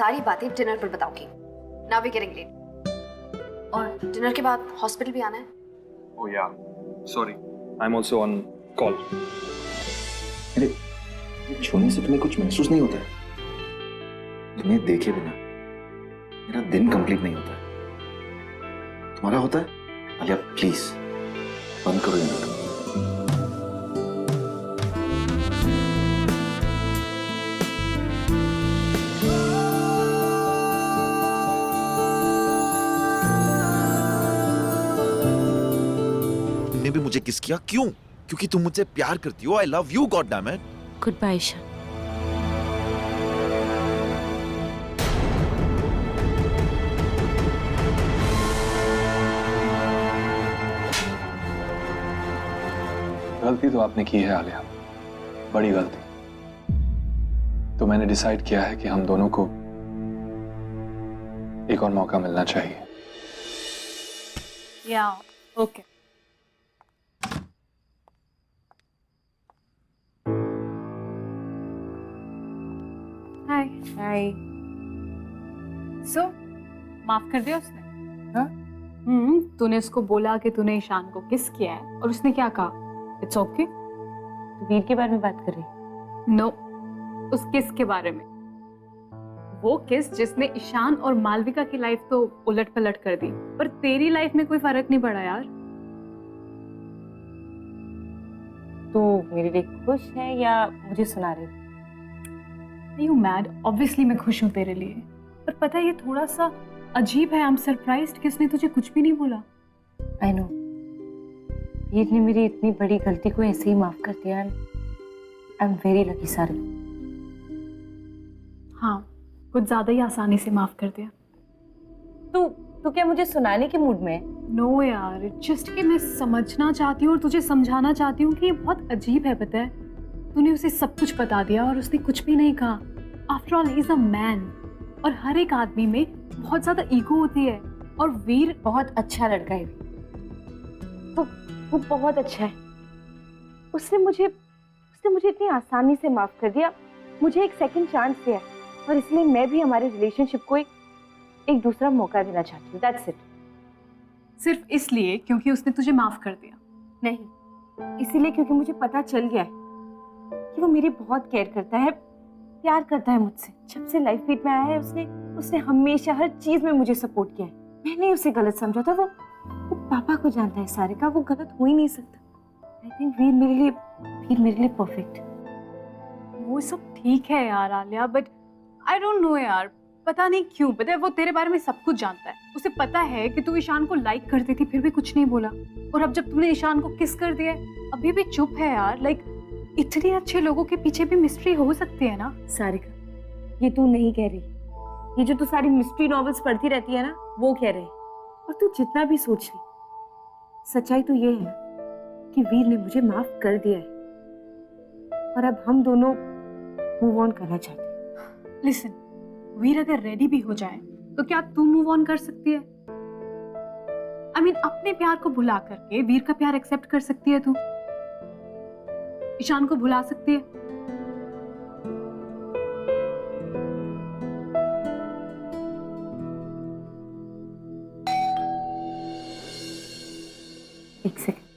सारी बातें डिनर पर बताऊंगी। Now we getting late. और डिनर के बाद हॉस्पिटल भी आना है। Oh yeah, sorry. I'm also on call. अरे छूने से तुम्हें कुछ महसूस नहीं होता है? तुम्हें देखे बिना मेरा दिन कंप्लीट नहीं होता है। तुम्हारा होता है? आलिया प्लीज बंद करो ये नाटक। तुमने भी मुझे किस किया? क्यों? क्योंकि तुम मुझसे प्यार करती हो। I love you, god damn it. Good bye Ishaan. गलती तो आपने की है आलिया, बड़ी गलती। तो मैंने डिसाइड किया है कि हम दोनों को एक और मौका मिलना चाहिए। या ओके। हाय हाय। सो माफ कर दिया उसने? हाँ? तूने उसको बोला कि तूने ईशान को किस किया है और उसने क्या कहा? It's okay. तो वीर के बारे में बात कर रही? नो, उस किस के बारे में। वो किस जिसने ईशान और मालविका की लाइफ तो उलट पलट कर दी, पर तेरी लाइफ में कोई फर्क नहीं पड़ा यार। तो मेरे लिए खुश है या मुझे सुना रही? You mad? ऑब्वियसली मैं खुश हूँ तेरे लिए, पर पता है ये थोड़ा सा अजीब है। आई एम सरप्राइज्ड कि उसने तुझे कुछ भी नहीं बोला। आई नो, वीर ने मेरी इतनी बड़ी गलती को ऐसे ही माफ कर दिया। आई एम वेरी लकी सारी। हाँ, कुछ ज्यादा ही आसानी से माफ कर दिया। तू क्या मुझे सुनाने के मूड में है? नो यार, जस्ट कि मैं समझना चाहती हूँ और तुझे समझाना चाहती हूँ कि ये बहुत अजीब है। पता है, तूने उसे सब कुछ बता दिया और उसने कुछ भी नहीं कहा। After all he is a man, और हर एक आदमी में बहुत ज्यादा ईगो होती है। और वीर बहुत अच्छा लड़का है। वो बहुत अच्छा है। उसने मुझे इतनी आसानी से माफ कर दिया, मुझे एक सेकंड चांस दिया, और इसलिए मैं भी हमारे रिलेशनशिप को एक दूसरा मौका देना चाहती हूँ। That's it. सिर्फ इसलिए क्योंकि उसने तुझे माफ कर दिया? नहीं, इसीलिए क्योंकि मुझे पता चल गया है कि वो मेरी बहुत केयर करता है, प्यार करता है मुझसे। जब से लाइफ फीट में आया है उसने हमेशा हर चीज में मुझे सपोर्ट किया है। मैंने उसे गलत समझा था। वो पापा को जानता है सारे का, वो गलत हो ही नहीं सकता। आई थिंक वीर मेरे लिए परफेक्ट। वो सब ठीक है यार Alia, but I don't know यार, पता नहीं क्यों। पता है, वो तेरे बारे में सब कुछ जानता है। उसे पता है कि तू ईशान को लाइक करती थी, फिर भी कुछ नहीं बोला। और अब जब तूने ईशान को किस कर दिया अभी भी चुप है यार। लाइक इतने अच्छे लोगों के पीछे भी मिस्ट्री हो सकती है ना। सारिका, ये तू नहीं कह रही। ये जो तू सारी मिस्ट्री नॉवेल्स पढ़ती रहती है ना, वो कह रहे। और तू जितना भी सोच ले, सच्चाई तो ये है कि वीर ने मुझे माफ कर दिया है, और अब हम दोनों मूव ऑन करना चाहते हैं। लिसन, वीर अगर रेडी भी हो जाए तो क्या तू मूव ऑन कर सकती है? आई मीन, अपने प्यार को भुला करके वीर का प्यार एक्सेप्ट कर सकती है तू? ईशान को भुला सकती है? एक सेकंड।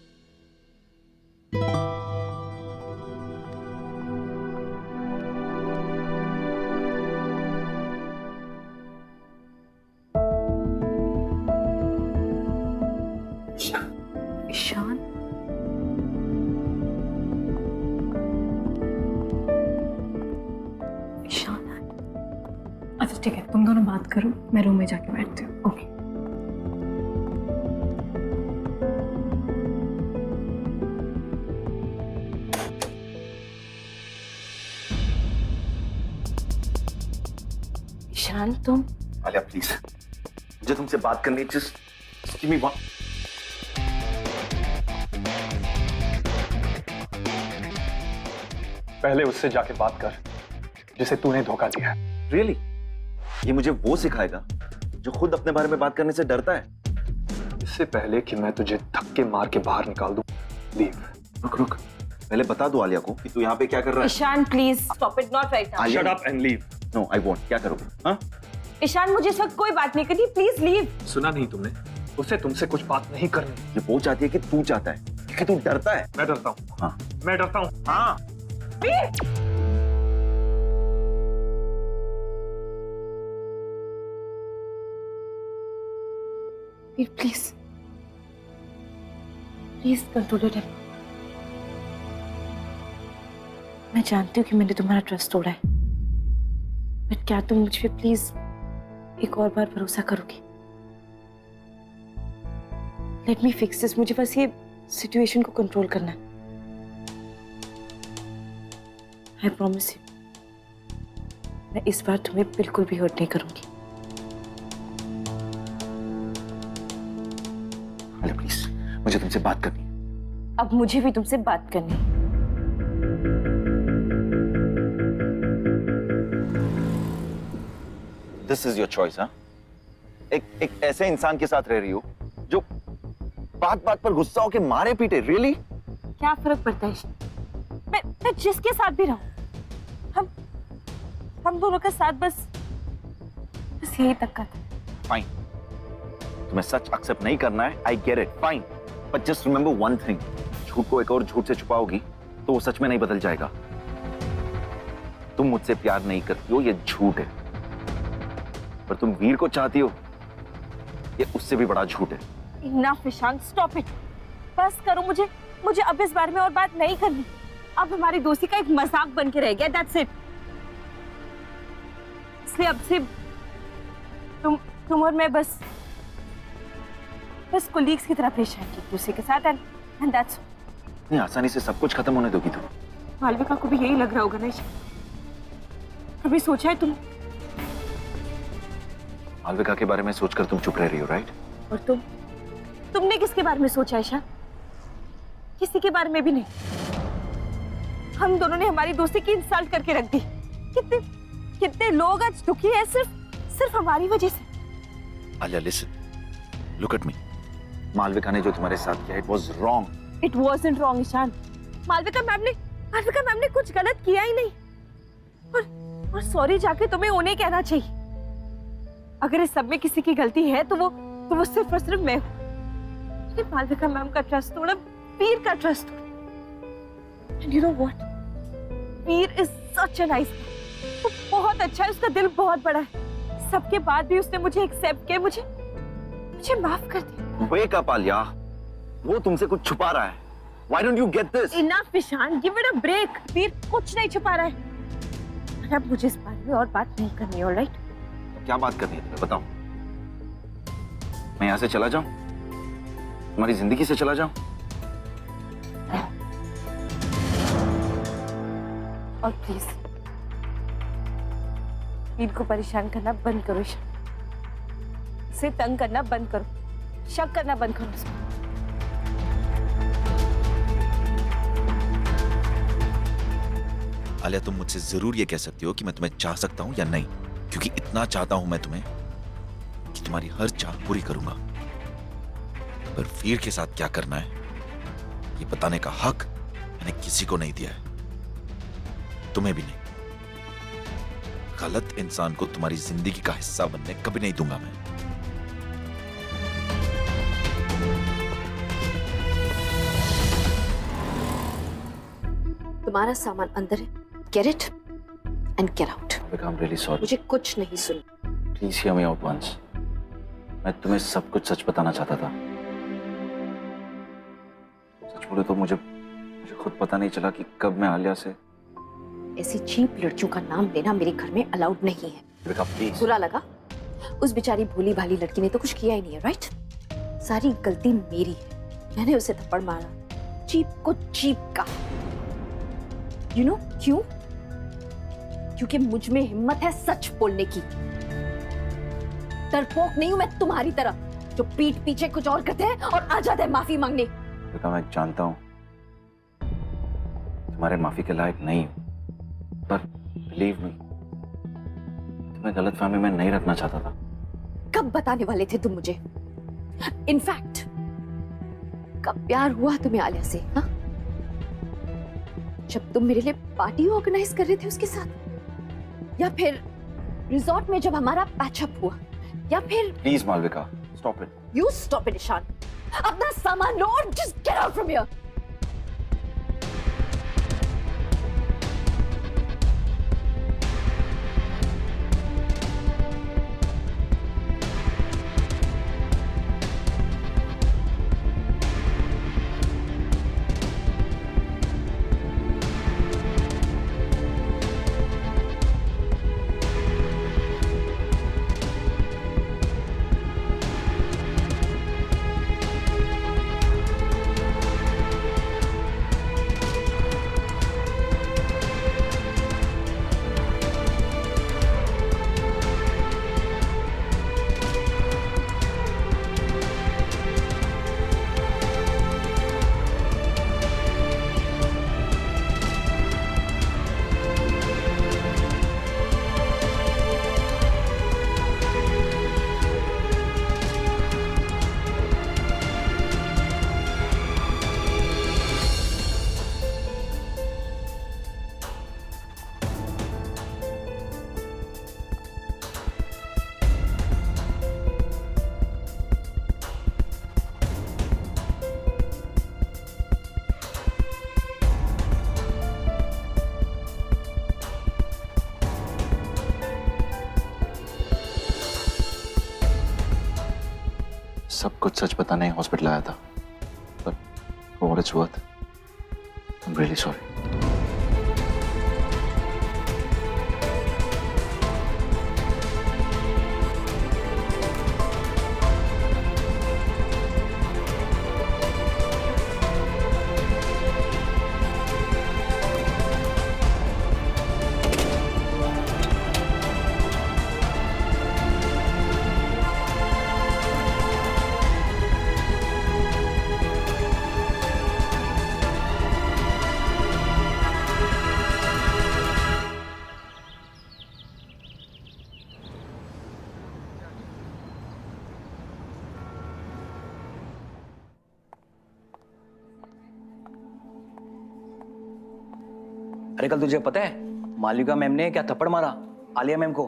ईशान? ईशान है? अच्छा ठीक है, तुम दोनों बात करो, मैं रूम में जाके बैठती हूँ। ओके। ईशान, तुम? आलिया प्लीज, मुझे तुमसे बात करनी है। Just give me one. पहले उससे जाके बात कर जिसे तूने धोखा दिया है। रियली? ये मुझे वो सिखाएगा जो खुद अपने बारे में बात करने से डरता है? इससे पहले कि मैं तुझे धक्के मार के बाहर निकाल दूं, लीव। रुक रुक, पहले बता दो आलिया को कि तू यहाँ पे क्या कर रहा है। Ishaan please stop it, not right now. Shut up and leave. No I won't. क्या करोगे? हाँ, ईशान, मुझे इस वक्त कोई बात नहीं करनी, प्लीज लीव। सुना नहीं तुमने? उसे तुमसे कुछ बात नहीं करनी। ये वो चाहती है कि तू चाहता है, क्योंकि तू डरता है। मैं डरता हूँ। हाँ मैं डरता हूँ। हाँ। Veer please please control your temper. मैं जानती हूँ कि मैंने तुम्हारा ट्रस्ट तोड़ा है, बट क्या तुम मुझ पे प्लीज एक और बार भरोसा करोगी? Let me fix this. मुझे बस ये सिचुएशन को कंट्रोल करना है। आई प्रॉमिस यू, मैं इस बार तुम्हें बिल्कुल भी हर्ट नहीं करूंगी। अरे प्लीज, मुझे तुमसे बात करनी है। अब मुझे भी तुमसे बात करनी है। This is your choice. हाँ, एक ऐसे इंसान के साथ रह रही हो जो बात बात पर गुस्सा होके मारे पीटे। रियली? क्या फर्क पड़ता है? मैं जिसके साथ भी रहूं, हम दोनों का साथ बस यही तक का था। फाइन, तुम्हें सच एक्सेप्ट नहीं करना है, I get it, fine, but just remember one thing, झूठ को एक और झूठ से छुपाओगी तो वो सच में नहीं बदल जाएगा। तुम मुझसे प्यार नहीं करती हो, ये झूठ है, पर तुम वीर को चाहती हो, ये उससे भी बड़ा झूठ है। Enough Ishaan, stop it. बस करो, मुझे अब इस बारे में और बात नहीं करनी। अब हमारी दोस्ती का एक मजाक बन के रह गया, दैट्स इट। इसलिए अब से तुम और मैं बस कोलीग्स की तरह पेश आएंगे एक दूसरे के साथ, एंड दैट्स। इतनी आसानी से सब कुछ खत्म होने दोगी तुम? मालविका को भी यही लग रहा होगा ना ईशान? कभी सोचा है तुम? मालविका के बारे में सोचकर तुम चुप रह रही हो, राइट? और तुमने किसके बारे में सोचा ईशान? किसी के बारे में भी नहीं। हम दोनों ने हमारी दोस्ती की इंसल्ट करके रख दी। कितने लोग आज दुखी हैं सिर्फ हमारी वजह से। Alia, listen, look at me. Malvika ने जो तुम्हारे साथ किया, it was wrong. It wasn't wrong Ishaan. Malvika ma'am ने कुछ गलत किया ही नहीं, और सॉरी जाके तुम्हें उन्हें कहना चाहिए। अगर इस सब में किसी की गलती है तो वो सिर्फ और सिर्फ मैं हूँ। मालविका मैम का ट्रस्ट तोड़ा, वीर का ट्रस्ट तोड़ा। And you know what, Veer is such a nice, वो बहुत अच्छा है, उसका दिल बहुत बड़ा है। सबके बाद भी उसने मुझे एक्सेप्ट किया, मुझे माफ कर दिया। वेक अप आलिया, वो तुमसे कुछ छुपा रहा है। Why don't you get this? Enough Ishaan, give it a break. Veer कुछ नहीं छुपा रहा है। अब मुझे इस बारे में और बात नहीं करनी है, ऑलराइट? क्या बात करनी है तुम्हें, बताओ। मैं यहाँ से चला जाऊं, तुम्हारी जिंदगी से चला जाऊं? और प्लीज वीर को परेशान करना बंद करो ईशान। उसे तंग करना बंद करो, शक करना बंद करो उसको। आलिया, तुम मुझसे जरूर ये कह सकती हो कि मैं तुम्हें चाह सकता हूं या नहीं, क्योंकि इतना चाहता हूं मैं तुम्हें कि तुम्हारी हर चाह पूरी करूंगा। पर वीर के साथ क्या करना है, ये बताने का हक मैंने किसी को नहीं दिया है, तुम्हें भी नहीं। गलत इंसान को तुम्हारी जिंदगी का हिस्सा बनने कभी नहीं दूंगा मैं। तुम्हारा सामान अंदर है, get it and get out. I'm really sorry. मुझे कुछ नहीं सुन। Please hear me out once. मैं तुम्हें सब कुछ सच बताना चाहता था। सच बोले तो मुझे खुद पता नहीं चला कि कब मैं आलिया से। ऐसी चीप लड़कियों का नाम लेना मेरे घर में अलाउड नहीं है। प्लीज। बुरा लगा? उस बेचारी भोली भाली लड़की ने तो कुछ किया ही नहीं है, राइट? सारी गलती मेरी है, मैंने उसे थप्पड़ मारा। चीप को चीप का। You know क्यों? क्योंकि मुझ में हिम्मत है सच बोलने की। डरपोक नहीं हूं मैं तुम्हारी तरह, जो पीठ पीछे कुछ और कहते हैं और आ जाते हैं माफी मांगने। मैं जानता हूं तुम्हारे माफी के लायक नहीं हूं, पर बिलीव मी, तुम्हें गलतफहमी में नहीं रखना चाहता था। कब बताने वाले थे तुम मुझे? इनफैक्ट कब प्यार हुआ तुम्हें आलिया से? हाँ, जब तुम मेरे लिए पार्टी ऑर्गेनाइज कर रहे थे उसके साथ, या फिर रिजॉर्ट में जब हमारा पैचअप हुआ, या फिर please Malvika, stop it. You stop it Ishaan. अपना सामान लो और just get out from here. सब कुछ सच बताने हॉस्पिटल आया था, but for what it's worth, I'm really sorry. अरे कल तुझे पता है मालविका मैम ने क्या थप्पड़ मारा आलिया मैम को?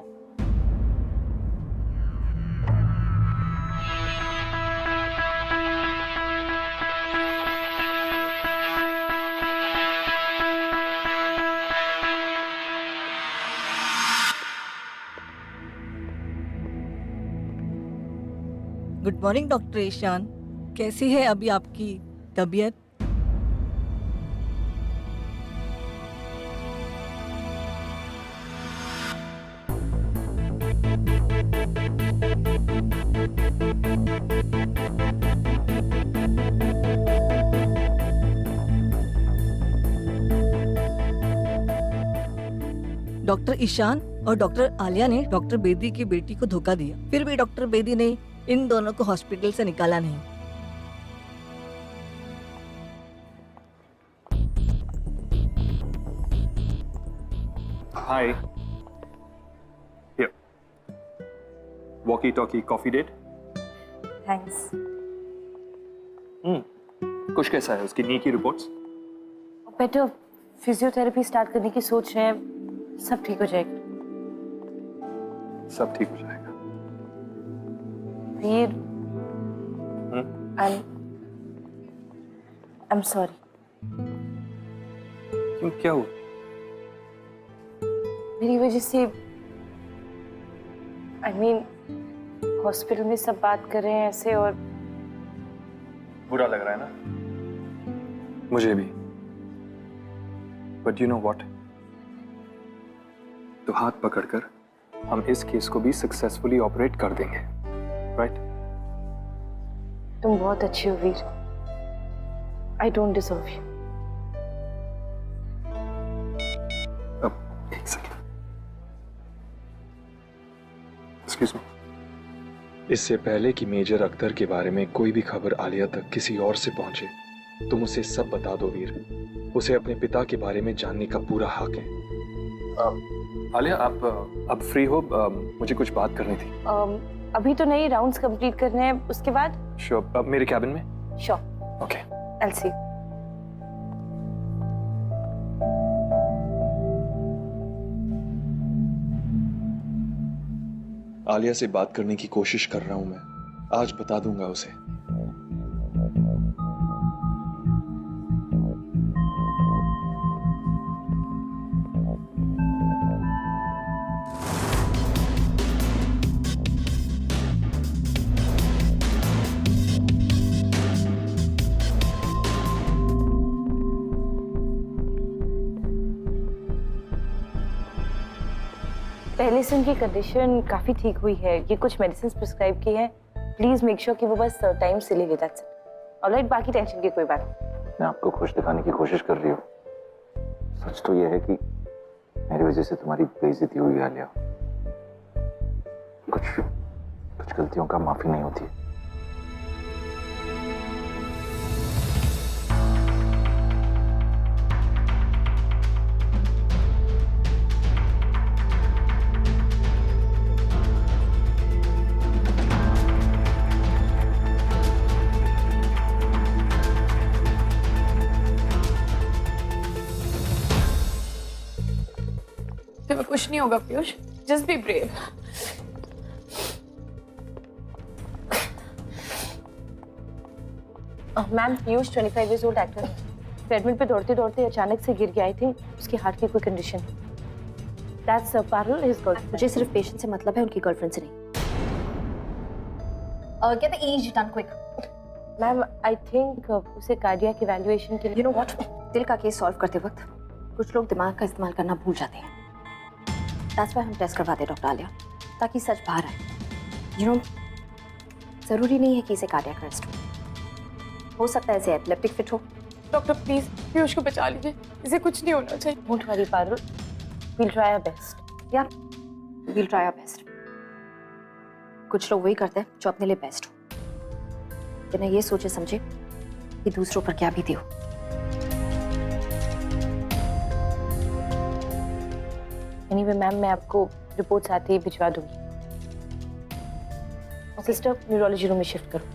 गुड मॉर्निंग डॉक्टर ईशान, कैसी है अभी आपकी तबीयत? डॉक्टर ईशान और डॉक्टर आलिया ने डॉक्टर बेदी की बेटी को धोखा दिया, फिर भी डॉक्टर बेदी ने इन दोनों को हॉस्पिटल से निकाला नहीं। Hi. Here. Walkie-talkie coffee date. Thanks. कुछ कैसा है उसकी नी की रिपोर्ट्स? बेटर फिजियोथेरेपी स्टार्ट करने की सोच रहे हैं, सब ठीक हो जाएगा। सब ठीक हो जाएगा। वीर, I'm sorry। क्यों, क्या हुआ? मेरी वजह से हॉस्पिटल में सब बात कर रहे हैं ऐसे, और बुरा लग रहा है ना? मुझे भी। बट यू नो व्हाट, तो हाथ पकड़कर हम इस केस को भी सक्सेसफुली ऑपरेट कर देंगे, राइट? तुम बहुत अच्छे हो Veer. I don't deserve you. अब एक सेकंड, एक्सक्यूज मी। इससे पहले कि मेजर अख्तर के बारे में कोई भी खबर आलिया तक किसी और से पहुंचे, तुम उसे सब बता दो वीर। उसे अपने पिता के बारे में जानने का पूरा हक है। आलिया, आप अब फ्री हो? मुझे कुछ बात करनी थी। अभी तो नहीं, राउंड्स कंप्लीट करने हैं, उसके बाद। श्योर, अब मेरे कैबिन में? Sure. Okay. I'll see you। Alia से बात करने की कोशिश कर रहा हूं मैं। आज बता दूंगा उसे। पहले से उनकी कंडीशन काफी ठीक हुई है, ये कुछ मेडिसिन प्रिस्क्राइब की है, प्लीज मेक श्योर कि वो बस टाइम से ले ले। That's it. ऑलराइट, बाकी टेंशन की कोई बात नहीं। मैं आपको खुश दिखाने की कोशिश कर रही हूँ। सच तो यह है कि मेरी वजह से तुम्हारी बेइज्जती हुई आलिया। कुछ गलतियों का माफी नहीं होती। तुम्हें कुछ नहीं होगा Piyush, just be brave. Ma'am, Piyush 25 years old actor है। ट्रेडमिल पे दौड़ते दौड़ते अचानक से गिर गया। आई थिंक उसकी हार्ट की कोई condition. That's Parul, his girlfriend. मुझे सिर्फ पेशेंट से मतलब है, उनकी गर्लफ्रेंड से नहीं। Get the EEG done quick. Ma'am, I think उसे कार्डियक इवैल्यूएशन के लिए। यू नो व्हाट, दिल का केस सॉल्व करते वक्त कुछ लोग दिमाग का इस्तेमाल करना भूल जाते हैं। दैट्स व्हाई हम टेस्ट करवाते हैं डॉक्टर आलिया, ताकि सच बाहर आए। यू नो, जरूरी नहीं है कि इसे कार्डियक अरेस्ट हो सकता है इसे एपिलेप्टिक फिट हो। डॉक्टर प्लीज पीयूष को बचा लीजिए, इसे कुछ नहीं होना चाहिए। Don't worry Parul, we'll try our best। या we'll try our best। कुछ लोग वही करते हैं जो अपने लिए बेस्ट हो, बिना ये सोचे समझे कि दूसरों पर क्या बीती हो। एनीवे मैम, मैं आपको रिपोर्ट्स आते ही भिजवा दूंगी। सिस्टर, न्यूरोलॉजी रूम में शिफ्ट करो।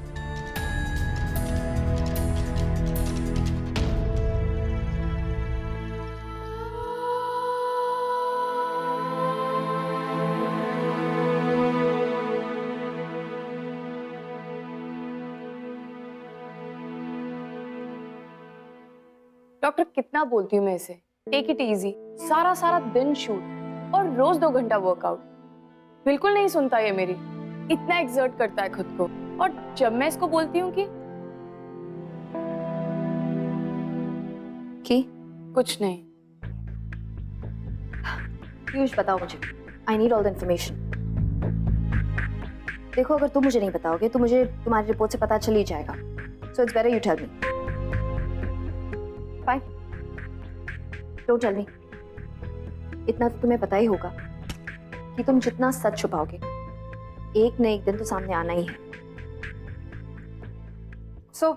डॉक्टर कितना बोलती हूँ मैं इसे, टेक इट इजी। सारा सारा दिन शूट और रोज 2 घंटा वर्कआउट। बिल्कुल नहीं सुनता ये मेरी, इतना एक्सर्ट करता है खुद को। और जब मैं इसको बोलती हूँ कि कुछ नहीं। पीयूष, बताओ मुझे, I need all the information. देखो, अगर तुम मुझे नहीं बताओगे तो मुझे तुम्हारी रिपोर्ट से पता चल ही जाएगा। So it's better you tell me. Fine, don't tell me. इतना तो तुम्हें पता ही होगा कि तुम जितना सच छुपाओगे, एक न एक दिन तो सामने आना ही है। So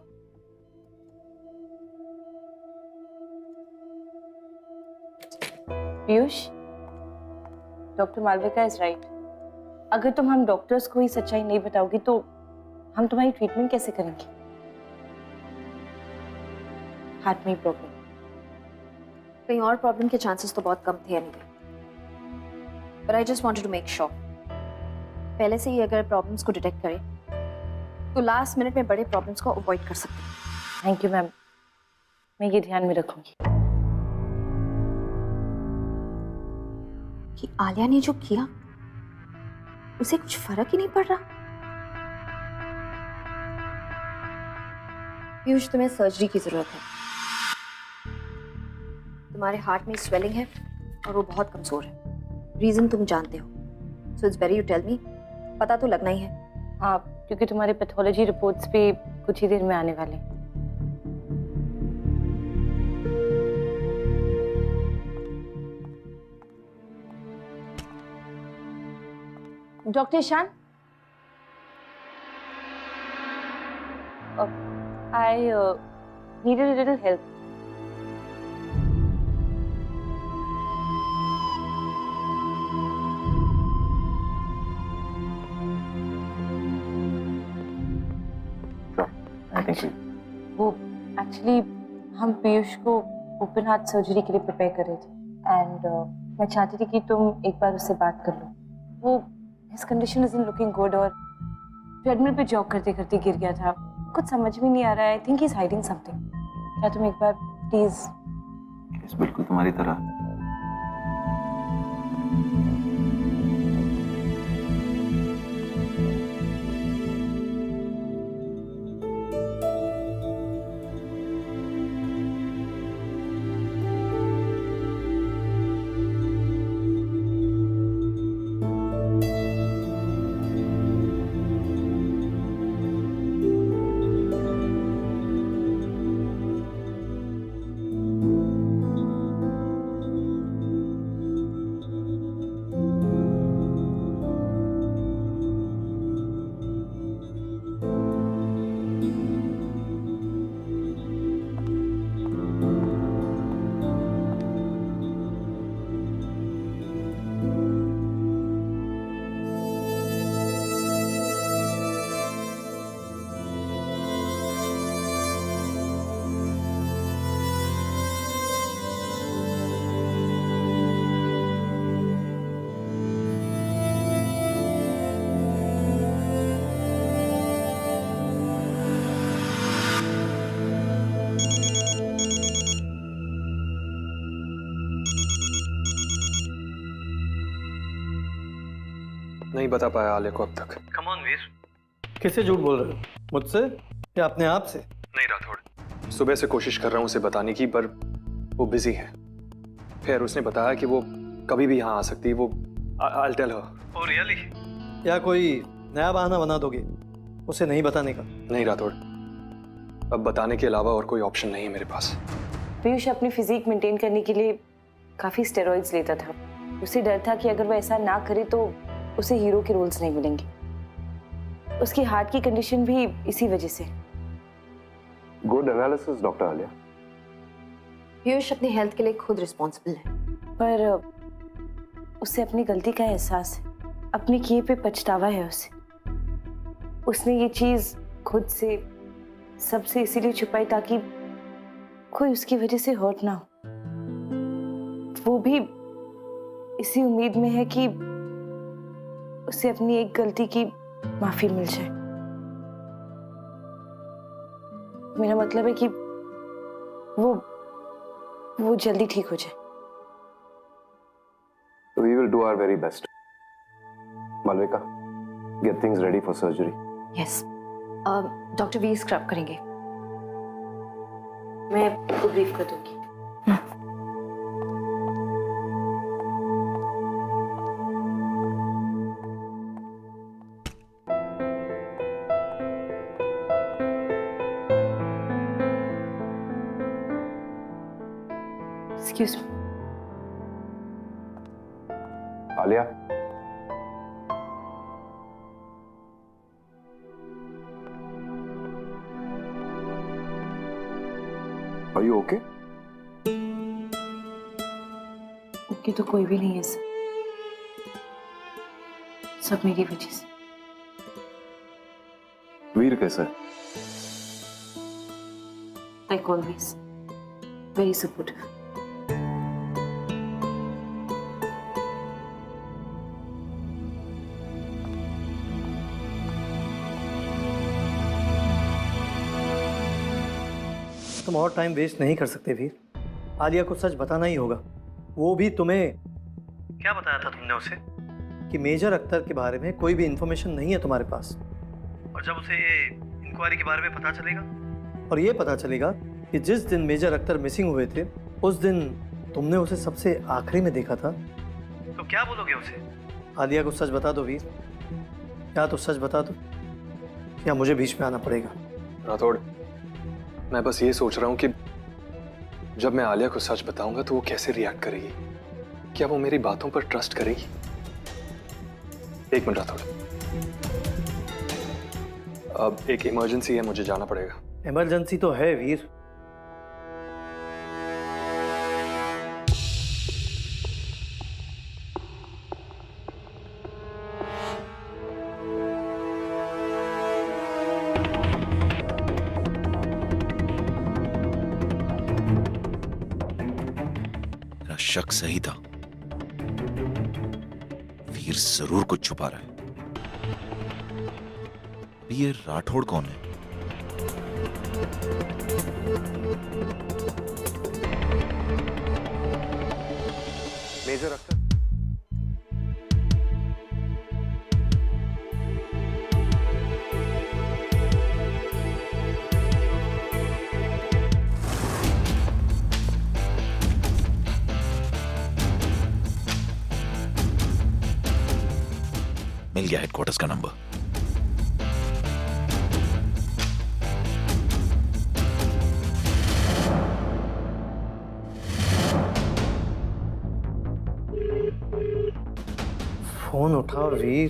Piyush, doctor Malvika is right. अगर तुम हम डॉक्टर्स को ही सच्चाई नहीं बताओगी तो हम तुम्हारी ट्रीटमेंट कैसे करेंगे? हार्ट में प्रॉब्लम, कहीं और प्रॉब्लम के चांसेस तो बहुत कम थे anyway, but I just wanted to make sure. पहले से ही अगर प्रॉब्लम्स को डिटेक्ट करें तो लास्ट मिनट में बड़े प्रॉब्लम्स को अवॉइड कर सकते हैं। थैंक यू मैम, मैं ये ध्यान में रखूंगी। कि आलिया ने जो किया उसे कुछ फर्क ही नहीं पड़ रहा। पीयूष, तुम्हें सर्जरी की जरूरत है। तुम्हारे हार्ट में स्वेलिंग है और वो बहुत कमजोर है। रीजन तुम जानते हो, so it's better you tell me. पता तो लगना ही है। हाँ, क्योंकि तुम्हारे पैथोलॉजी रिपोर्ट्स भी कुछ ही देर में आने वाले हैं। Doctor Ishaan, I needed a little help. वो एक्चुअली हम पीयूष को ओपन हार्ट सर्जरी के लिए प्रिपेयर कर रहे थे एंड मैं चाहती थी कि तुम एक बार उससे बात कर लो। वो his condition isn't looking good और ट्रेडमिल पे जॉग करते करते गिर गया था। कुछ समझ में नहीं आ रहा है। I think he is hiding something. क्या तुम एक बार प्लीज? बिल्कुल तुम्हारी तरह। नहीं बता पाया आलिया को अब तक। कम ऑन वीर, किससे झूठ बोल रहे हो? मुझसे या अपने आप से? नहीं राठौड़, सुबह से कोशिश कर रहा हूँ उसे बताने की, पर वो बिजी है। फिर उसने बताया कि वो कभी भी यहाँ आ सकती है। वो I'll tell her। Oh really? या कोई नया बहाना बना दोगे उसे नहीं बताने का? नहीं राठौड़, अब बताने के अलावा और कोई ऑप्शन नहीं है मेरे पास। पीयूष अपनी फिजिक मेंटेन करने के लिए काफी स्टेरॉइड्स लेता था। उसे डर था कि अगर वो ऐसा ना करे तो उसे हीरो के रोल्स नहीं मिलेंगे। उसकी हार्ट की कंडीशन भी इसी वजह से। Good analysis doctor Alia. Piyush अपनी हेल्थ के लिए खुद रिस्पॉन्सिबल है, पर उसे अपनी गलती का एहसास है। अपने किए पे पछतावा है उसे। उसने ये चीज खुद से सबसे इसीलिए छुपाई ताकि कोई उसकी वजह से हर्ट ना हो। वो भी इसी उम्मीद में है कि उसे अपनी एक गलती की माफी मिल जाए। मेरा मतलब है कि वो जल्दी ठीक हो जाए। We will do our very best. Malvika, get things ready for surgery. Yes. Doctor V scrub करेंगे। मैं आपको ब्रीफ कर दूंगी। Excuse me. Alia? Are you okay? Okay तो कोई भी नहीं है सर। सब मेरी वजह से। वीर कैसा है? Like always, very supportive. तुम और टाइम वेस्ट नहीं कर सकते वीर। आलिया को सच बताना ही होगा। वो भी तुम्हें। क्या बताया था तुमने उसे? कि मेजर अख्तर के बारे में कोई भी इंफॉर्मेशन नहीं है तुम्हारे पास। और जब उसे ये इंक्वायरी के बारे में पता चलेगा और ये पता चलेगा कि जिस दिन मेजर अख्तर मिसिंग हुए थे उस दिन तुमने उसे सबसे आखिरी में देखा था, तो क्या बोलोगे उसे? आलिया को सच बता दो वीर, या तो सच बता दो या मुझे बीच में आना पड़ेगा। राठौड़, मैं बस ये सोच रहा हूँ कि जब मैं आलिया को सच बताऊंगा तो वो कैसे रिएक्ट करेगी। क्या वो मेरी बातों पर ट्रस्ट करेगी? एक मिनट राठौड़, अब एक इमरजेंसी है, मुझे जाना पड़ेगा। इमरजेंसी तो है वीर। शक सही था। वीर जरूर कुछ छुपा रहा है। ये राठौड़ कौन है? मेजर अख्तर। मिल गया हेडक्वार्टर्स का नंबर। फोन उठाओ वीर,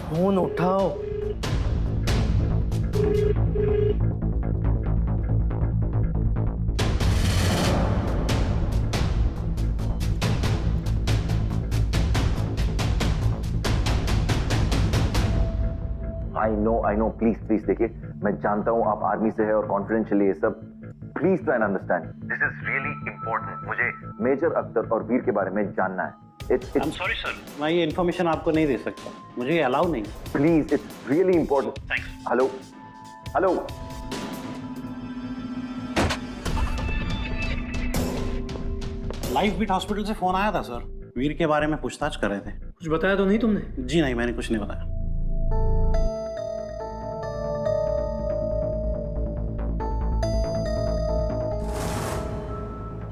फोन उठाओ। आई नो प्लीज प्लीज देखिए, मैं जानता हूँ आप आर्मी से है और कॉन्फिडेंशियली ये सब, please try and understand, this is really important. मुझे मेजर अख्तर और वीर के बारे में जानना है। I'm sorry sir, मैं ये इन्फॉर्मेशन आपको नहीं दे सकता, मुझे अलाउ नहीं। Please, it's really important. Thanks. Hello hello, life beat hospital से फोन आया था सर, वीर के बारे में पूछताछ कर रहे थे। कुछ बताया तो नहीं तुमने? जी नहीं, मैंने कुछ नहीं बताया।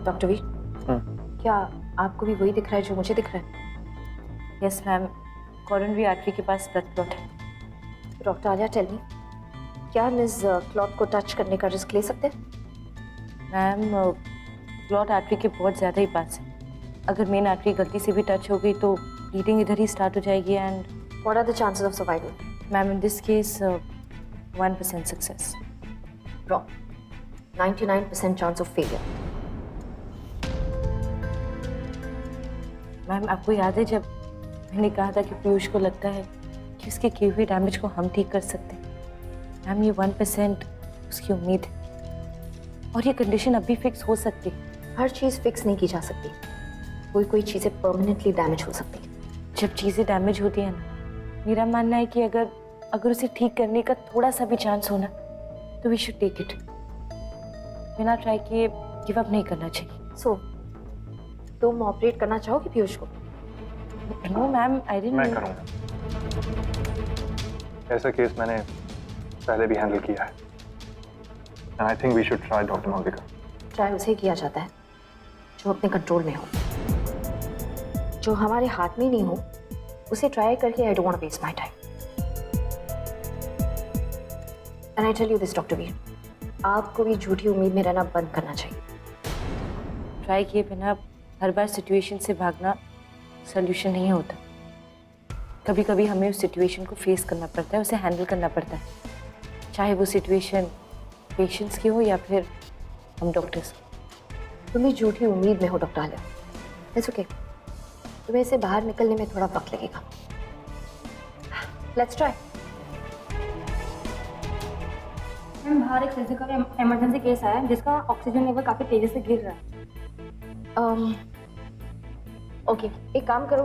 डॉक्टर वीर, क्या आपको भी वही दिख रहा है जो मुझे दिख रहा है? यस मैम, कॉरोनरी आर्टरी के पास ब्लड क्लॉट है। डॉक्टर आलिया, टेल मी, क्या हम इस क्लॉट को टच करने का रिस्क ले सकते हैं? मैम, क्लॉट आर्टरी के बहुत ज़्यादा ही पास है। अगर मेन आर्टरी गलती से भी टच हो गई तो ब्लीडिंग इधर ही स्टार्ट हो जाएगी। And what are the chances of survival? Ma'am, in this case 1% success. Wrong, 99% chance of failure. Ma'am, आपको याद है जब मैंने कहा था कि पीयूष को लगता है कि उसके किए हुए डैमेज को हम ठीक कर सकते हैं? मैम, ये 1% उसकी उम्मीद है और ये कंडीशन अभी फिक्स हो सकती है। हर चीज़ फिक्स नहीं की जा सकती, कोई चीज़ें परमानेंटली डैमेज हो सकती है। जब चीज़ें डैमेज होती हैं ना, मेरा मानना है कि अगर उसे ठीक करने का थोड़ा सा भी चांस हो ना, तो वी शुड टेक इट। बिना ट्राई किए गिव अप नहीं करना चाहिए। सो तुम ऑपरेट करना चाहोगे पीयूष को? No ma'am, I didn't. मैं करूंगा, ऐसा केस मैंने पहले भी हैंडल किया है। And I think we should try doctor Malvika. Try उसे किया जाता है जो अपने कंट्रोल में हो, जो हमारे हाथ में नहीं हो उसे ट्राई करके I don't want to waste my time. And I tell you this doctor Veer, आपको भी झूठी उम्मीद में रहना बंद करना चाहिए। ट्राई किए बिना हर बार सिचुएशन से भागना सोल्यूशन नहीं होता। कभी कभी हमें उस सिचुएशन को फेस करना पड़ता है, उसे हैंडल करना पड़ता है, चाहे वो सिचुएशन पेशेंट्स की हो या फिर हम डॉक्टर्स की। तुम भी झूठी उम्मीद में हो डॉक्टर आलिया। इट्स ओके, तुम्हें इसे बाहर निकलने में थोड़ा वक्त लगेगा। Let's try. मैम, बाहर एक फिजिकल इमरजेंसी केस आया है जिसका ऑक्सीजन लेवल काफी तेजी से गिर रहा है। ओके, एक काम करो,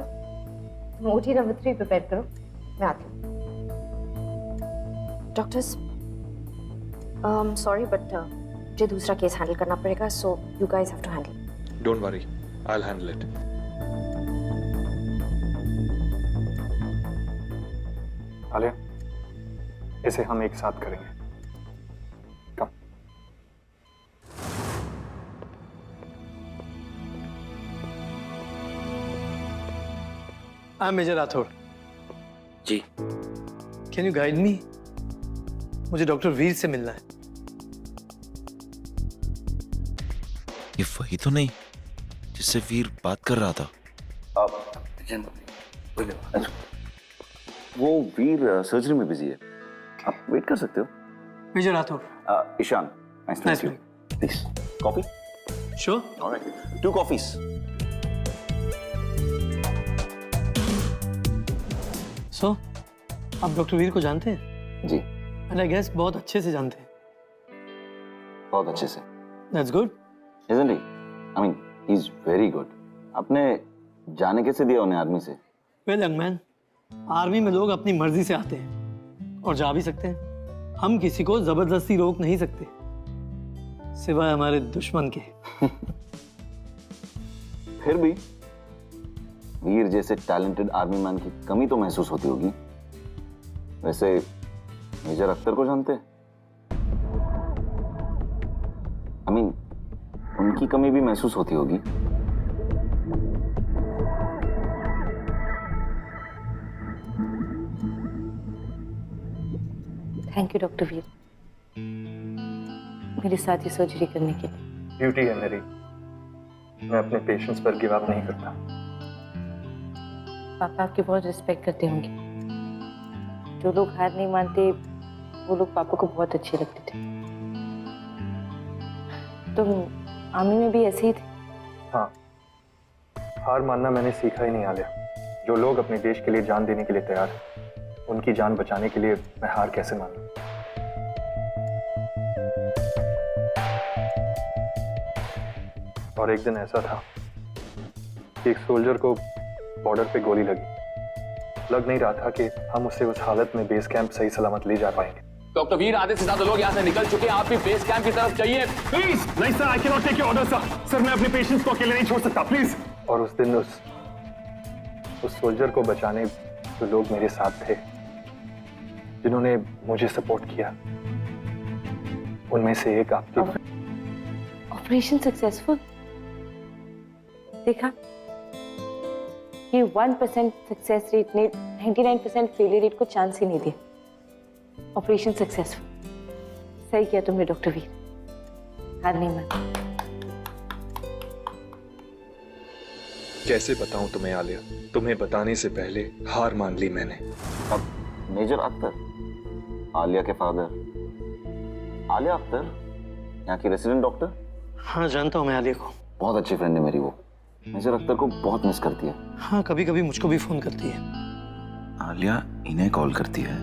तुम OT नंबर 3 प्रिपेयर करो, मैं आती हूँ। डॉक्टर्स, सॉरी बट मुझे दूसरा केस हैंडल करना पड़ेगा, so you guys have to handle. Don't worry, I will handle it. Aliya, इसे हम एक साथ करेंगे। Come. Major Rathore ji. Can you guide me? मुझे डॉक्टर वीर से मिलना है। ये वही तो नहीं जिससे वीर बात कर रहा था? वो वीर सर्जरी में बिजी है, आप वेट कर सकते हो। Major Rathore. Ishaan, nice to meet you. Please coffee? Sure. Alright, 2 coffees. So आप डॉक्टर वीर को जानते हैं? जी। एंड आई गेस बहुत अच्छे से जानते हैं। बहुत अच्छे से। That's good. Isn't he? I mean, he's very good. आपने जाने कैसे दिया उन्हें आर्मी से? वेल यंग मैन, आर्मी में लोग अपनी मर्जी से आते हैं, और जा भी सकते हैं। हम किसी को जबरदस्ती रोक नहीं सकते, सिवाय हमारे दुश्मन के। फिर भी वीर जैसे टैलेंटेड आर्मी मैन की कमी तो महसूस होती होगी। वैसे मेजर अख्तर को जानते हैं? I mean, उनकी कमी भी महसूस होती होगी। थैंक यू डॉक्टर वीर, मेरे साथ ही सर्जरी करने के लिए। ड्यूटी है मेरी, मैं अपने पेशेंट्स पर गिव अप नहीं करता। पापा आपकी बहुत रिस्पेक्ट करते होंगे। जो लोग हार नहीं मानते वो लोग पापा को बहुत अच्छे लगते थे। तुम आर्मी में भी ऐसे ही थे? हाँ, हार मानना मैंने सीखा ही नहीं आलिया। जो लोग अपने देश के लिए जान देने के लिए तैयार हैं, उनकी जान बचाने के लिए मैं हार कैसे मान लूं? और एक दिन ऐसा था कि एक सोल्जर को बॉर्डर पे गोली लगी। लग नहीं रहा था कि हम उसे उस हालत में बेस कैंप सही सलामत ले जा पाएंगे। डॉक्टर वीर, आधे से ज्यादा लोग यहाँ से निकल चुके हैं, आप भी बेस कैंप की तरफ चाहिए। प्लीज नहीं sir, I can not take your order sir. Sir मैं अपने पेशेंट्स को अकेले नहीं छोड़ सकता, प्लीज। और उस दिन उस सोल्जर को बचाने जो लोग मेरे साथ थे, जिन्होंने मुझे सपोर्ट किया, उनमें से एक आपके। Operation successful. देखा, ये 1% सक्सेस रेट ने 99% फेलियर रेट को चांस ही नहीं दिया। Operation successful. सही किया तुमने डॉक्टर वीर, हार नहीं मानी। कैसे बताऊं तुम्हें आलिया, तुम्हें बताने से पहले हार मान ली मैंने। अब मेजर अख्तर, आलिया के फादर, आलिया अख्तर, यहाँ की रेसिडेंट डॉक्टर। हाँ जानता हूँ मैं आलिया को, बहुत अच्छी फ्रेंड है मेरी वो। मेजर अख्तर को बहुत मिस करती है। हाँ, कभी कभी मुझको भी फोन करती है। आलिया इन्हें कॉल करती है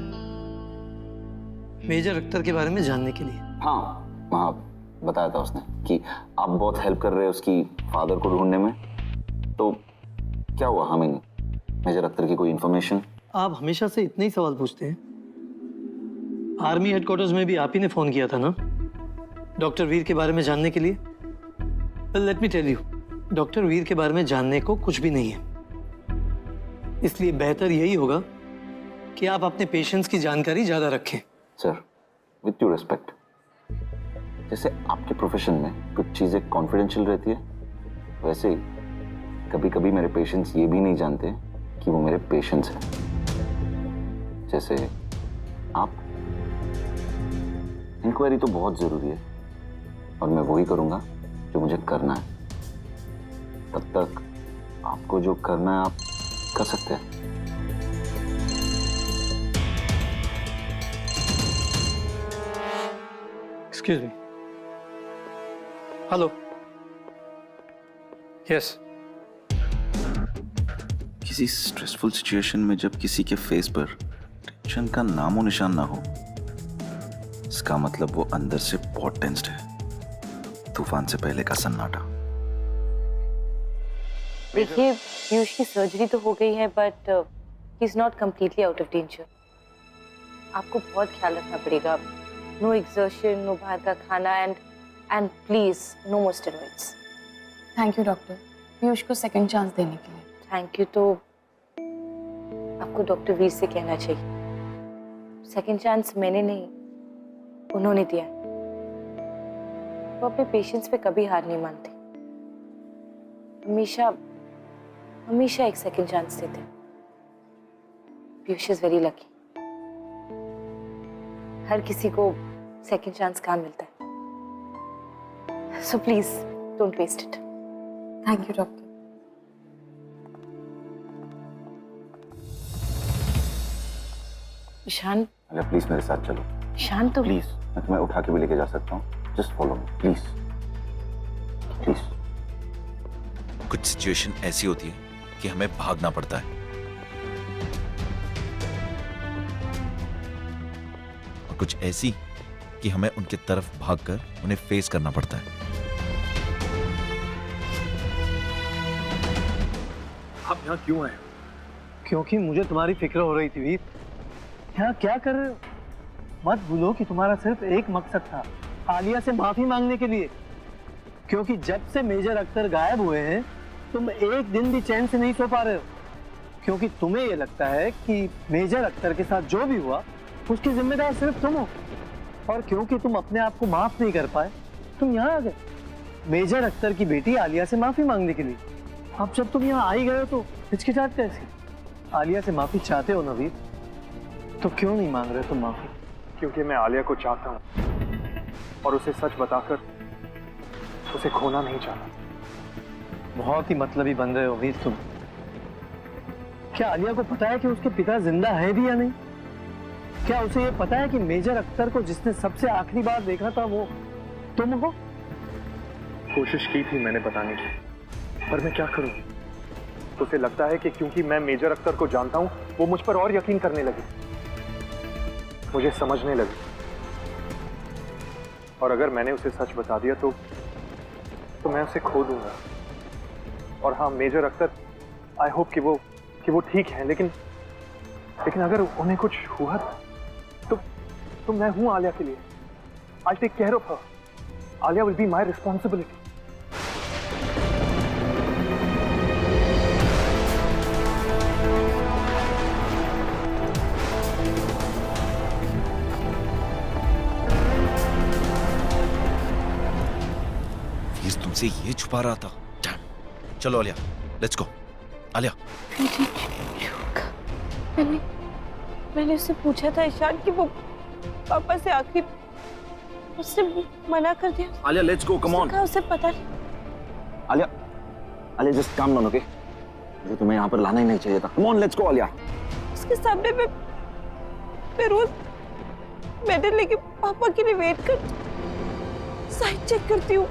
मेजर अख्तर के बारे में जानने के लिए। हाँ, वहाँ बताया था उसने कि आप बहुत हेल्प कर रहे हैं उसकी फादर को ढूंढने में। तो क्या हुआ? हमें मेजर अख्तर की कोई इंफॉर्मेशन? आप हमेशा से इतने ही सवाल पूछते हैं। आर्मी हेडक्वार्टर्स में भी आप ही ने फोन किया था ना डॉक्टर वीर के बारे में जानने के लिए। Let me tell you, doctor Veer के बारे में जानने को कुछ भी नहीं है। इसलिए बेहतर यही होगा कि आप अपने पेशेंट्स की जानकारी ज्यादा रखें। सर, विथ ड्यू रिस्पेक्ट, जैसे आपके प्रोफेशन में कुछ चीजें कॉन्फिडेंशियल रहती है, वैसे ही कभी कभी मेरे पेशेंट्स ये भी नहीं जानते कि वो मेरे पेशेंट्स हैं। जैसे आप। इंक्वायरी तो बहुत जरूरी है और मैं वही करूंगा जो मुझे करना है। तब तक आपको जो करना है आप कर सकते हैं। Excuse me. हेलो। यस। किसी स्ट्रेसफुल सिचुएशन में जब किसी के फेस पर टेंशन का नामो निशान ना हो, इसका मतलब वो अंदर से बहुत टेंस्ड है। तूफान से पहले का सन्नाटा। देखिए, पीयूष की सर्जरी तो हो गई है, but he is not completely out of danger. आपको बहुत ख्याल रखना पड़ेगा। नो एक्सर्शन, नो बाहर का खाना, and please no more steroids. Thank you doctor, Piyush को सेकंड चांस देने के लिए। Thank you. तो आपको डॉक्टर वीर से कहना चाहिए, सेकंड चांस मैंने नहीं, उन्होंने दिया। वो अपने पेशेंट्स पे कभी हार नहीं मानते, हमेशा हमेशा एक सेकंड चांस देते। Piyush is very lucky. हर किसी को सेकंड चांस कहाँ मिलता है। So please don't waste it. Thank you doctor. Ishaan, please मेरे साथ चलो। ईशान तो प्लीज, मैं तुम्हें उठा के भी लेके जा सकता हूँ। Just follow me please, please. कुछ सिचुएशन ऐसी होती है कि हमें भागना पड़ता है, और कुछ ऐसी कि हमें उनकी तरफ भागकर उन्हें फेस करना पड़ता है। आप यहाँ क्यों आए? क्योंकि मुझे तुम्हारी फिक्र हो रही थी वीर। यहाँ क्या कर रहे हो? मत भूलो कि तुम्हारा सिर्फ एक मकसद था, आलिया से माफी मांगने के लिए। क्योंकि जब से मेजर अख्तर गायब हुए हैं तुम एक दिन भी चैन से नहीं सो पा रहे हो, क्योंकि तुम्हें ये लगता है कि मेजर अख्तर के साथ जो भी हुआ उसकी जिम्मेदार सिर्फ तुम हो। और क्योंकि तुम अपने आप को माफ नहीं कर पाए तुम यहाँ आ गए मेजर अख्तर की बेटी आलिया से माफी मांगने के लिए। अब जब तुम यहाँ आ ही गए हो तो हिचकिचाहट कैसी? आलिया से माफी चाहते हो नवीर, तो क्यों नहीं मांग रहे तुम माफी? क्योंकि मैं आलिया को चाहता हूँ और उसे सच बताकर उसे खोना नहीं चाहता। बहुत ही मतलबी बन रहे हो वीर तुम। क्या आलिया को पता है कि उसके पिता जिंदा है भी या नहीं? क्या उसे ये पता है कि मेजर अख्तर को जिसने सबसे आखिरी बार देखा था वो तुम हो? कोशिश की थी मैंने बताने की, पर मैं क्या करूं? उसे लगता है कि क्योंकि मैं मेजर अख्तर को जानता हूं वो मुझ पर और यकीन करने लगी, मुझे समझने लगी। और अगर मैंने उसे सच बता दिया तो मैं उसे खो दूंगा। और हाँ, मेजर अख्तर, आई होप कि वो ठीक है, लेकिन अगर उन्हें कुछ हुआ तो मैं हूं आलिया के लिए। I'll take care of her. Alia will be my responsibility. वीर तुमसे ये छुपा रहा था। चलो आलिया, लेट्स गो। आलिया, मैंने उससे पूछा था ईशान कि वो पापा से आखिरी, उसने मना कर दिया। Alia let's go, come on. उसे पता नहीं। Alia just calm down, okay? मुझे तुम्हें यहाँ पर लाना ही नहीं चाहिए था। Come on let's go Alia. उसके सामने मैं रोज मेडल लेके पापा के लिए वेट कर, साइड चेक करती हूँ,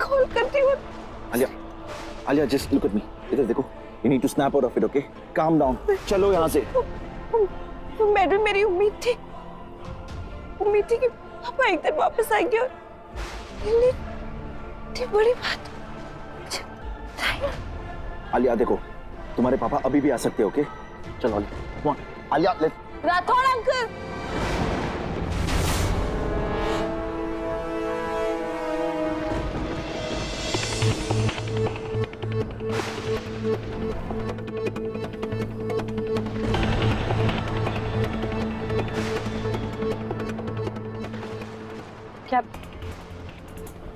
कॉल करती हूँ। आलिया जस्ट लुक एट मी, इधर देखो। You need to snap out of it, okay? Calm down. चलो यहाँ से। वो मेडल मेरी उम्मीद थी कि पापा एक दिन वापस आएंगे और इतनी बड़ी बात। आलिया देखो, तुम्हारे पापा अभी भी आ सकते हैं, ओके? चलो Alia, come on. Alia let's. Rathore uncle.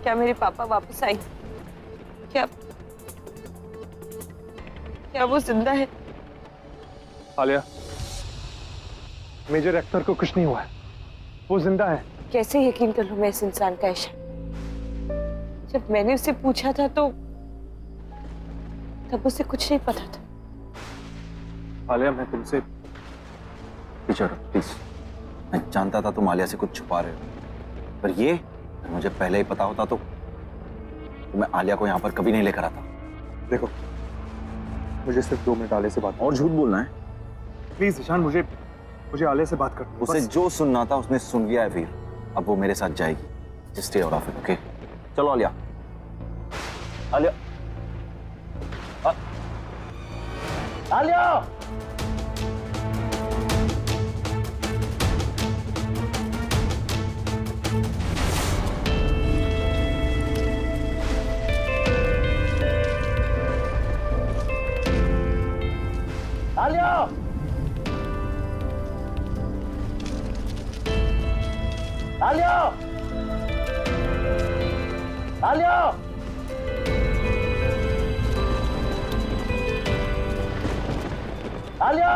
क्या मेरे पापा वापस आएंगे? क्या वो जिंदा है? आलिया, मेजर अख्तर को कुछ नहीं हुआ है, वो जिंदा है। कैसे यकीन कर लूं मैं इस इंसान का ईशान? जब मैंने उससे पूछा था तो तब उसे कुछ नहीं पता था। आलिया, मैं तुमसे प्लीज, मैं जानता था तुम आलिया से कुछ छुपा रहे हो, पर ये मुझे पहले ही पता होता तो मैं आलिया को यहाँ पर कभी नहीं लेकर आता। देखो, मुझे सिर्फ 2 मिनट आलिया से बात। और झूठ बोलना है? प्लीज ईशान, मुझे आलिया से बात करनी है। उसे जो सुनना था उसने सुन लिया है वीर, अब वो मेरे साथ जाएगी। Just stay out of it, okay? चलो आलिया। आलिया, आलिया! आलिया! आलिया! आलिया! आलिया!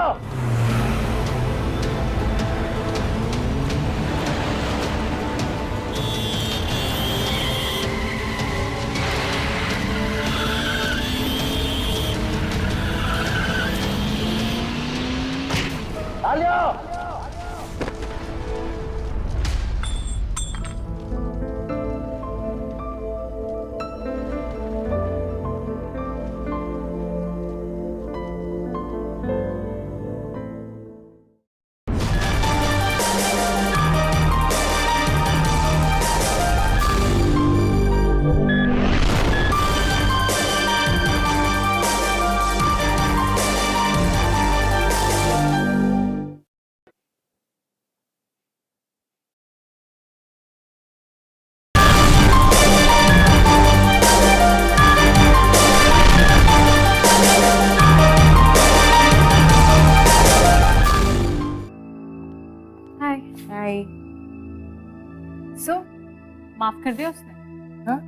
आलिया! सो माफ कर दिया उसने? हाँ?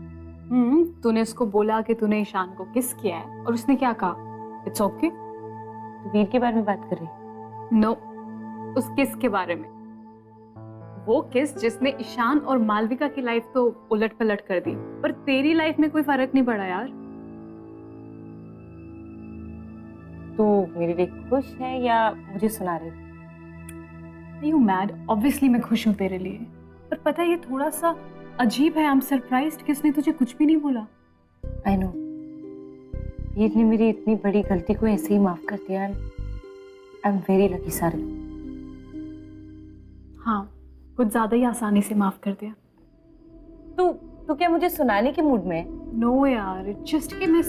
तूने उसको बोला कि तूने ईशान को किस किया है और उसने क्या कहा? It's okay. तो वीर के बारे में बात कर रही? नो, उस किस के बारे में। वो किस जिसने ईशान और मालविका की लाइफ तो उलट पलट कर दी, पर तेरी लाइफ में कोई फर्क नहीं पड़ा यार। तो मेरे लिए खुश है या मुझे सुना रही? नहीं यू मैड, ऑब्वियसली मैं खुश हूँ तेरे लिए, पर पता है ये थोड़ा सा अजीब है। आई एम सरप्राइज्ड कि उसने तुझे कुछ भी नहीं बोला। आई नो, वीर ने मेरी इतनी बड़ी गलती को ऐसे ही माफ कर दिया। आई एम वेरी लकी सारी। हाँ, कुछ ज्यादा ही आसानी से माफ कर दिया। तू क्या मुझे सुनाने के मूड में है? नो यार, जस्ट कि मैं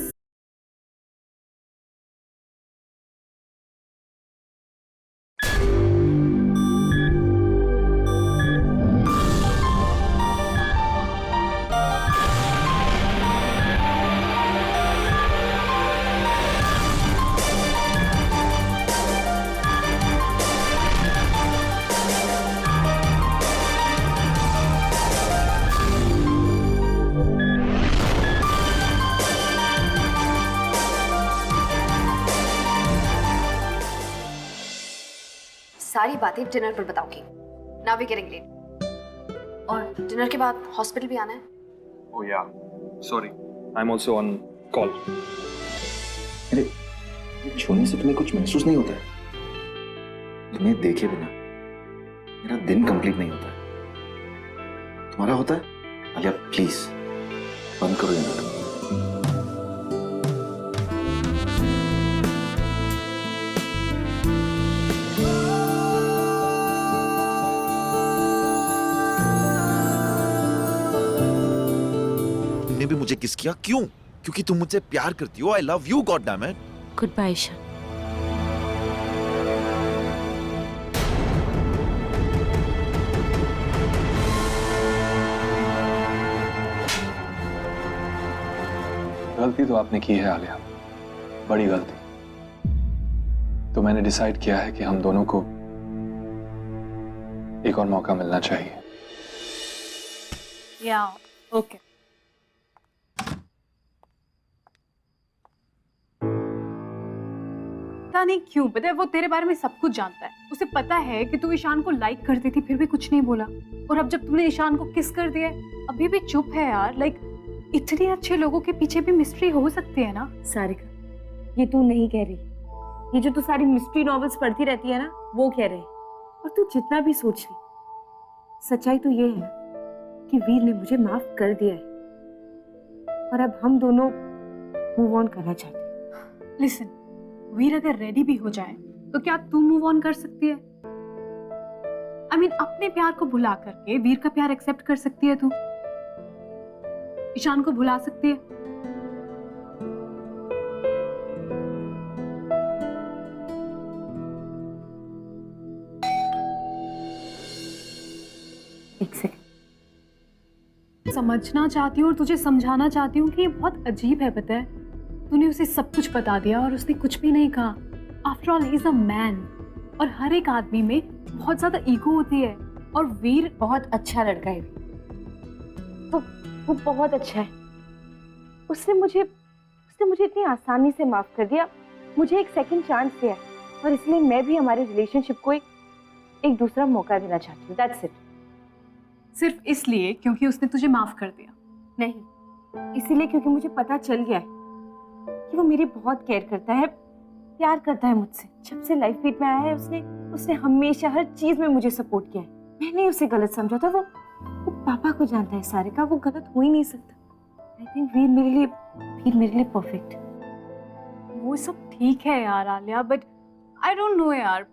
सारी बातें डिनर पर बताऊंगी। Now we getting late. और डिनर के बाद हॉस्पिटल भी आना है। Oh yeah, sorry. I'm also on call. अरे ये छूने से तुम्हें कुछ महसूस नहीं होता है? तुम्हें देखे बिना मेरा दिन कंप्लीट नहीं होता है। तुम्हारा होता है? आलिया प्लीज बंद करो ये नाटक। तुमने भी मुझे किस किया? क्यों? क्योंकि तुम मुझसे प्यार करती हो। I love you, god damn it. Good bye Ishaan. गलती तो आपने की है आलिया, बड़ी गलती। तो मैंने डिसाइड किया है कि हम दोनों को एक और मौका मिलना चाहिए। या ओके। पता नहीं क्यों, पता है वो तेरे बारे में सब कुछ जानता है। उसे पता है कि तू ईशान को लाइक करती थी, फिर भी कुछ नहीं बोला। और अब जब तुमने ईशान को किस कर दिया है, अभी भी चुप है यार। लाइक इतने अच्छे लोगों के पीछे भी मिस्ट्री हो सकती है ना। सारिका, ये तू नहीं कह रही। ये जो तू सारी मिस्ट्री नॉवेल्स पढ़ती रहती है ना, वो कह रहे। और तू जितना भी सोच ले, सच्चाई तो ये है कि वीर ने मुझे माफ कर दिया है और अब हम दोनों मूव ऑन करना चाहते हैं। लिसन, वीर अगर रेडी भी हो जाए तो क्या तू मूव ऑन कर सकती है? आई मीन अपने प्यार को भुला करके वीर का प्यार एक्सेप्ट कर सकती है तू? ईशान को भुला सकती है? एक सेकंड। समझना चाहती हूँ और तुझे समझाना चाहती हूँ कि ये बहुत अजीब है। पता है, तूने उसे सब कुछ बता दिया और उसने कुछ भी नहीं कहा। After all he is a man, और हर एक आदमी में बहुत ज्यादा ईगो होती है। और वीर बहुत अच्छा लड़का है। वो बहुत अच्छा है। उसने मुझे इतनी आसानी से माफ कर दिया, मुझे एक सेकंड चांस दिया, और इसलिए मैं भी हमारे रिलेशनशिप को एक दूसरा मौका देना चाहती हूँ। That's it. सिर्फ इसलिए क्योंकि उसने तुझे माफ कर दिया? नहीं, इसीलिए क्योंकि मुझे पता चल गया है कि वो मेरी बहुत केयर करता है, प्यार करता है मुझसे। जब से लाइफ फीट में आया है, उसने हमेशा हर चीज में मुझे सपोर्ट किया है। मैंने उसे गलत समझा था। वो पापा को जानता है सारिका, वो गलत हो ही नहीं सकता। आई थिंक वीर मेरे लिए परफेक्ट। वो सब ठीक है यार Alia, but I don't know यार,